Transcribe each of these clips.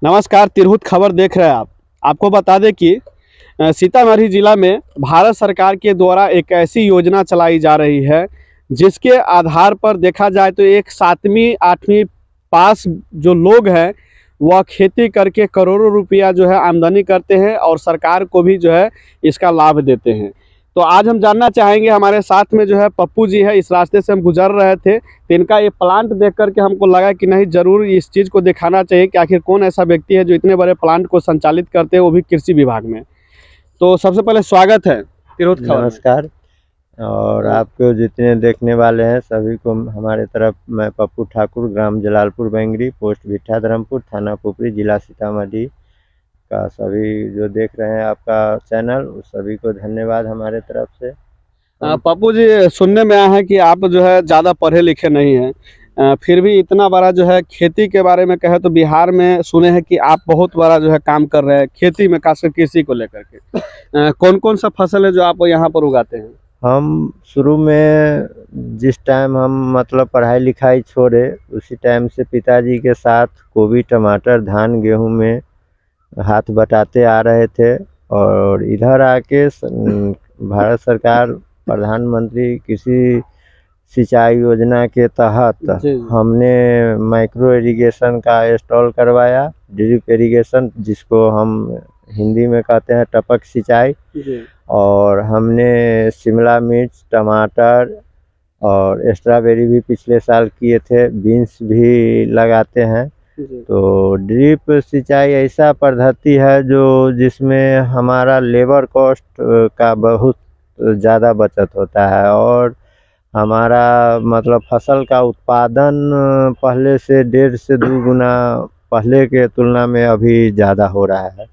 नमस्कार, तिरहुत खबर देख रहे हैं आप। आपको बता दें कि सीतामढ़ी जिला में भारत सरकार के द्वारा एक ऐसी योजना चलाई जा रही है जिसके आधार पर देखा जाए तो एक 7वीं 8वीं पास जो लोग हैं वह खेती करके करोड़ों रुपया जो है आमदनी करते हैं और सरकार को भी जो है इसका लाभ देते हैं। तो आज हम जानना चाहेंगे, हमारे साथ में जो है पप्पू जी है। इस रास्ते से हम गुजर रहे थे तो इनका ये प्लांट देख करके हमको लगा कि नहीं, ज़रूर इस चीज़ को दिखाना चाहिए कि आखिर कौन ऐसा व्यक्ति है जो इतने बड़े प्लांट को संचालित करते हैं, वो भी कृषि विभाग में। तो सबसे पहले स्वागत है तिरहुत खबर। नमस्कार। और आपको जितने देखने वाले हैं सभी को हमारे तरफ मैं पप्पू ठाकुर, ग्राम जलालपुर बेंगरी, पोस्ट भिट्ठा धर्मपुर, थाना पुपरी, जिला सीतामढ़ी का सभी जो देख रहे हैं आपका चैनल, उस सभी को धन्यवाद हमारे तरफ से। पप्पू जी, सुनने में आया है कि आप जो है ज़्यादा पढ़े लिखे नहीं हैं, फिर भी इतना बड़ा जो है खेती के बारे में कहे तो बिहार में सुने हैं कि आप बहुत बड़ा जो है काम कर रहे हैं खेती में, खासकर कृषि को लेकर के। कौन कौन सा फसल है जो आप यहाँ पर उगाते हैं? हम शुरू में जिस टाइम हम मतलब पढ़ाई लिखाई छोड़े उसी टाइम से पिताजी के साथ गोभी, टमाटर, धान, गेहूं में हाथ बटाते आ रहे थे। और इधर आके भारत सरकार प्रधानमंत्री कृषि सिंचाई योजना के तहत हमने माइक्रो इरिगेशन का इंस्टॉल करवाया, ड्रिप इरिगेशन जिसको हम हिंदी में कहते हैं टपक सिंचाई। और हमने शिमला मिर्च, टमाटर और स्ट्रॉबेरी भी पिछले साल किए थे, बीन्स भी लगाते हैं। तो ड्रिप सिंचाई ऐसा पद्धति है जो जिसमें हमारा लेबर कॉस्ट का बहुत ज़्यादा बचत होता है और हमारा मतलब फसल का उत्पादन पहले से 1.5 से 2 गुना पहले के तुलना में अभी ज़्यादा हो रहा है।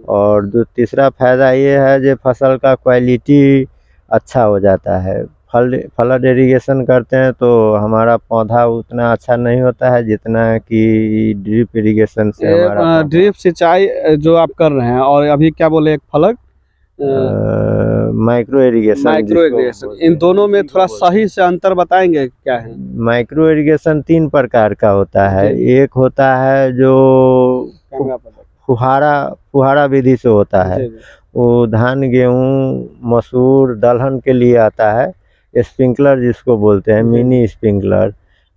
और तीसरा फायदा ये है कि फसल का क्वालिटी अच्छा हो जाता है। फ्लड इरिगेशन करते हैं तो हमारा पौधा उतना अच्छा नहीं होता है जितना कि ड्रिप इरिगेशन से हमारा ड्रिप सिंचाई जो आप कर रहे हैं और अभी क्या बोले, एक फ्लड माइक्रो इरिगेशन, इन दोनों में थोड़ा सही से अंतर बताएंगे क्या है? माइक्रो इरिगेशन 3 प्रकार का होता है। एक होता है जो फुहारा विधि से होता है, वो धान, गेहूं, मसूर, दलहन के लिए आता है। स्प्रिंकलर जिसको बोलते हैं, मिनी स्प्रिंकलर।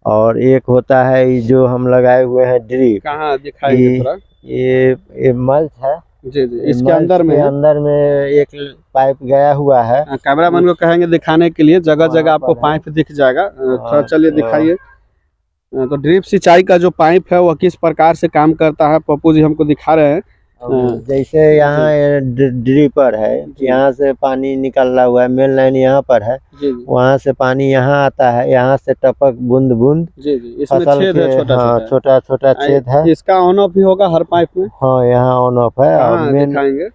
और एक होता है जो हम लगाए हुए हैं ड्रिप। कहाँ दिखाइए थोड़ा? ये मल्च है जी, इसके अंदर में एक पाइप गया हुआ है। कैमरामैन को कहेंगे दिखाने के लिए, जगह जगह आपको पाइप दिख जाएगा। थोड़ा चलिए दिखाइए। तो ड्रिप सिंचाई का जो पाइप है वह किस प्रकार से काम करता है पप्पू जी हमको दिखा रहे हैं। जैसे यहाँ ड्रिपर है, यहाँ से पानी निकल रहा हुआ है, मेन लाइन यहाँ पर है, वहाँ से पानी यहाँ आता है, यहाँ से टपक बूंद बूंद इसमें छेद है, छोटा छोटा छेद है। इसका ऑन ऑफ भी होगा हर पाइप में? हाँ, यहाँ ऑन ऑफ है। और दिखाएंगे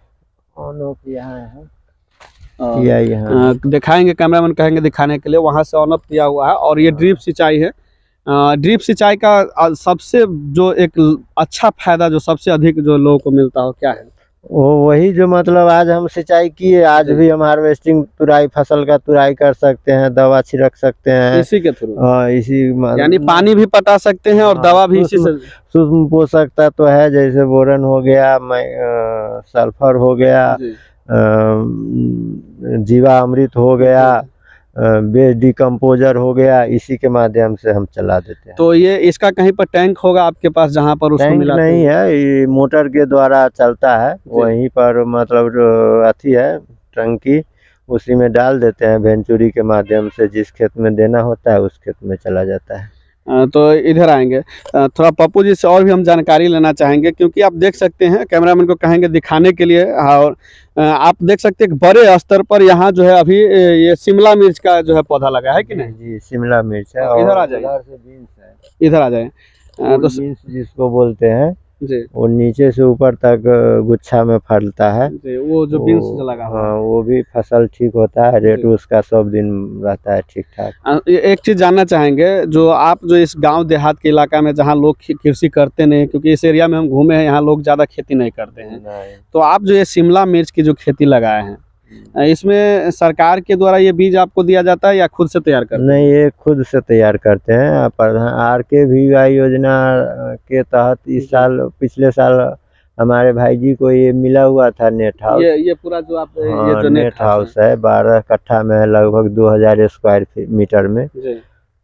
ऑन ऑफ यहाँ है, यहाँ दिखाएंगे, कैमरामैन कहेंगे दिखाने के लिए। वहाँ से ऑन ऑफ किया हुआ है और ये ड्रिप सिंचाई है। ड्रिप सिंचाई का सबसे जो एक अच्छा फायदा जो सबसे अधिक जो लोगों को मिलता हो क्या है? वो वही जो मतलब आज हम सिंचाई किए, आज भी हम हार्वेस्टिंग तुराई, फसल का तुराई कर सकते हैं, दवा छिड़क सकते हैं इसी के थ्रू। इसी यानी पानी भी पटा सकते हैं और दवा भी इसी से। सूक्ष्म पोषक तत्व है जैसे बोरन हो गया, सल्फर हो गया, जीवा अमृत हो गया, बेस डिकम्पोजर हो गया, इसी के माध्यम से हम चला देते हैं। तो ये इसका कहीं पर टैंक होगा आपके पास जहाँ पर उसको मिला? नहीं है, ये मोटर के द्वारा चलता है। वहीं पर मतलब अथी है टंकी, उसी में डाल देते हैं वेंचुरी के माध्यम से, जिस खेत में देना होता है उस खेत में चला जाता है। तो इधर आएंगे, थोड़ा पप्पू जी से और भी हम जानकारी लेना चाहेंगे, क्योंकि आप देख सकते हैं, कैमरामैन को कहेंगे दिखाने के लिए। और आप देख सकते हैं बड़े स्तर पर यहाँ जो है अभी ये शिमला मिर्च का जो है पौधा लगा है कि नहीं? जी, शिमला मिर्च है। इधर आ जाए, इधर आ जाए। तो जिसको बोलते हैं जी, वो नीचे से ऊपर तक गुच्छा में फलता है जी, वो जो बीन्स लगा हुआ है। हाँ, वो भी फसल ठीक होता है, रेट उसका सब दिन रहता है ठीक ठाक। एक चीज़ जानना चाहेंगे, जो आप जो इस गांव देहात के इलाका में जहां लोग कृषि करते नहीं, क्योंकि इस एरिया में हम घूमे हैं, यहाँ लोग ज़्यादा खेती नहीं करते हैं, तो आप जो ये शिमला मिर्च की जो खेती लगाए हैं इसमें सरकार के द्वारा ये बीज आपको दिया जाता है या खुद से तैयार करते हैं? नहीं, ये खुद से तैयार करते हैं। प्रधान RKVY योजना के तहत इस साल, पिछले साल हमारे भाई जी को ये मिला हुआ था नेट हाउस। ये पूरा जो आप हाँ, ये जो नेट हाउस है 12 कट्ठा में है, लगभग 2000 स्क्वायर मीटर में। जी।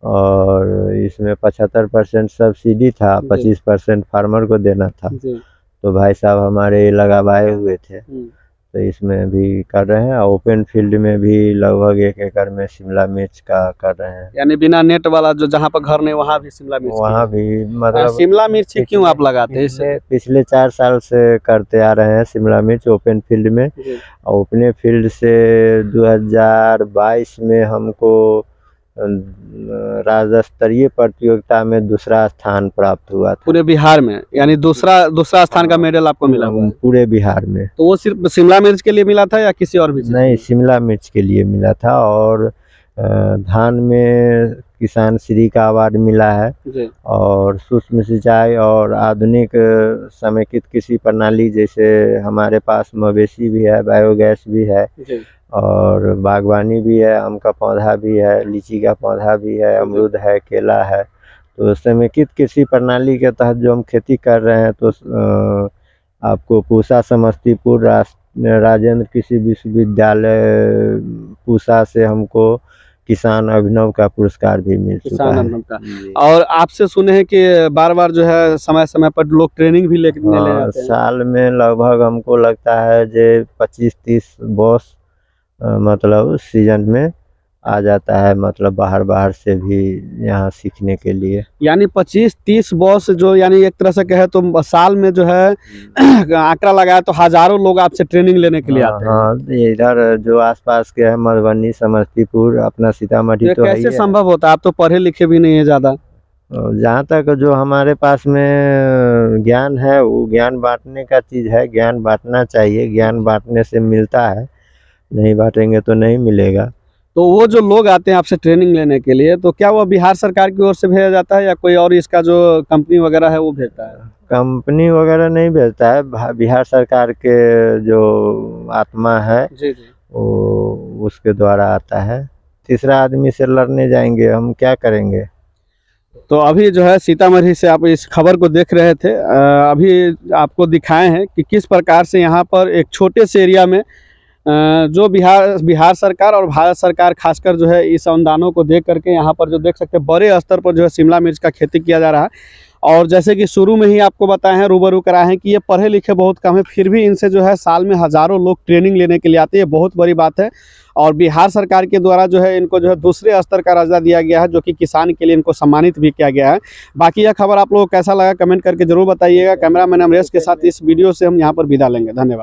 और इसमें 75% सब्सिडी था, 25% फार्मर को देना था। जी। तो भाई साहब हमारे लगाए हुए थे, तो इसमें भी कर रहे हैं। ओपन फील्ड में भी लगभग 1 एकड़ में शिमला मिर्च का कर रहे हैं। यानी बिना नेट वाला जो जहाँ पर घर नहीं वहाँ भी शिमला मिर्च, वहाँ भी मतलब शिमला मिर्च क्यों आप लगाते हैं? पिछले 4 साल से करते आ रहे हैं शिमला मिर्च ओपन फील्ड में। ओपन फील्ड से 2022 में हमको राज्य स्तरीय प्रतियोगिता में दूसरा स्थान प्राप्त हुआ था पूरे बिहार में। यानी दूसरा स्थान का मेडल आपको मिला हुआ है पूरे बिहार में। तो वो सिर्फ शिमला मिर्च के लिए मिला था या किसी और भी? नहीं, शिमला मिर्च के लिए मिला था। और धान में किसान श्री का अवार्ड मिला है जी। और सूक्ष्म सिंचाई और आधुनिक समेकित कृषि प्रणाली, जैसे हमारे पास मवेशी भी है, बायोगैस भी है जी। और बागवानी भी है, आम का पौधा भी है, लीची का पौधा भी है, अमरूद है, केला है। तो समेकित कृषि प्रणाली के तहत जो हम खेती कर रहे हैं, तो आपको पूसा समस्तीपुर राजेंद्र कृषि विश्वविद्यालय पूसा से हमको किसान अभिनव का पुरस्कार भी मिल चुका है। और आपसे सुने हैं कि बार बार जो है समय समय पर लोग ट्रेनिंग भी ले जाते हैं। साल में लगभग हमको लगता है जो 25-30 बॉस मतलब सीजन में आ जाता है, मतलब बाहर से भी यहाँ सीखने के लिए। यानी 25-30 बॉस जो, यानी एक तरह से कहे तो साल में जो है आंकड़ा लगाया तो हजारों लोग आपसे ट्रेनिंग लेने के लिए आते हैं। हाँ, इधर जो आसपास के है, मधुबनी, समस्तीपुर, अपना सीतामढ़ी। तो कैसे संभव होता है? आप तो पढ़े लिखे भी नहीं है ज़्यादा। जहाँ तक जो हमारे पास में ज्ञान है, वो ज्ञान बांटने का चीज़ है। ज्ञान बांटना चाहिए, ज्ञान बांटने से मिलता है, नहीं बांटेंगे तो नहीं मिलेगा। तो वो जो लोग आते हैं आपसे ट्रेनिंग लेने के लिए, तो क्या वो बिहार सरकार की ओर से भेजा जाता है या कोई और इसका जो कंपनी वगैरह है वो भेजता है? कंपनी वगैरह नहीं भेजता है, बिहार सरकार के जो आत्मा है जी जी, वो उसके द्वारा आता है। तीसरा आदमी से लड़ने जाएंगे, हम क्या करेंगे? तो अभी जो है सीतामढ़ी से आप इस खबर को देख रहे थे। अभी आपको दिखाए हैं कि किस प्रकार से यहाँ पर एक छोटे से एरिया में जो बिहार सरकार और भारत सरकार खासकर जो है इस अनुदानों को देख करके यहाँ पर जो देख सकते हैं बड़े स्तर पर जो है शिमला मिर्च का खेती किया जा रहा है। और जैसे कि शुरू में ही आपको बताए हैं, रूबरू कराए हैं कि ये पढ़े लिखे बहुत कम है, फिर भी इनसे जो है साल में हज़ारों लोग ट्रेनिंग लेने के लिए आते हैं। ये बहुत बड़ी बात है। और बिहार सरकार के द्वारा जो है इनको जो है दूसरे स्तर का दर्जा दिया गया है, जो कि किसान के लिए इनको सम्मानित भी किया गया है। बाकी यह खबर आप लोगों को कैसा लगा कमेंट करके जरूर बताइएगा। कैमरामैन अमरेश के साथ इस वीडियो से हम यहाँ पर विदा लेंगे। धन्यवाद।